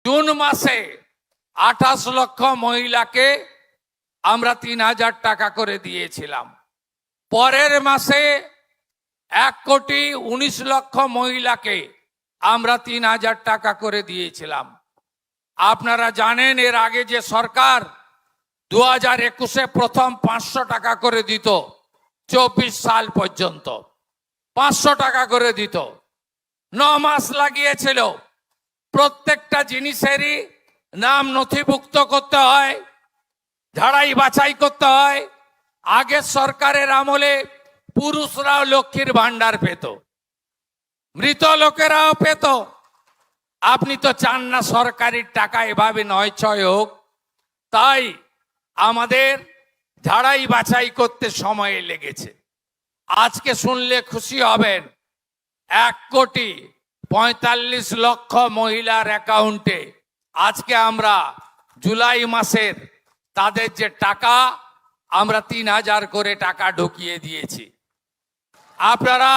June মাসে 28 লক্ষ মহিলাকে আমরা 3,000 টাকা করে দিয়েছিলাম। পরের মাসে 1,19,00,000 মহিলাকে আমরা 3,000 টাকা করে দিয়েছিলাম। আপনারা জানেন এর আগে যে সরকার 2021-এ প্রথম 500 টাকা করে দিত, 24 সাল পর্যন্ত 500 টাকা করে দিত। 9 মাস লাগিয়েছিল। প্রত্যেকটা জিনিসেরই নাম নথিভুক্ত করতে হয়, ঝাড়াই বাছাই করতে হয়। আগের সরকারের আমলে পুরুষরাও লক্ষ্মীর ভান্ডার পেত, মৃত লোকেরাও পেত। আপনি তো চান না সরকারি টাকা এভাবে নয় ছয় হোক, তাই আমাদের ঝাড়াই বাছাই করতে সময় লেগেছে। আজকে শুনলে খুশি হবেন, 1,45,00,000 মহিলার অ্যাকাউন্টে আজকে আমরা জুলাই মাসের তাদের যে টাকা আমরা 3,000 করে টাকা ঢুকিয়ে দিয়েছি। আপনারা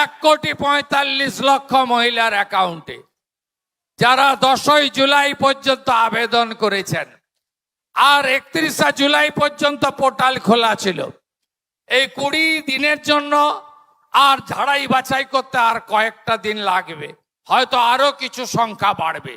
1,45,00,000 মহিলার অ্যাকাউন্টে যারা 10ই জুলাই পর্যন্ত আবেদন করেছেন, আর 31 জুলাই পর্যন্ত পোর্টাল খোলা ছিল। এই 20 দিনের জন্য আর ঝাড়াই বাছাই করতে আর কয়েকটা দিন লাগবে, হয়তো আরো কিছু সংখ্যা বাড়বে।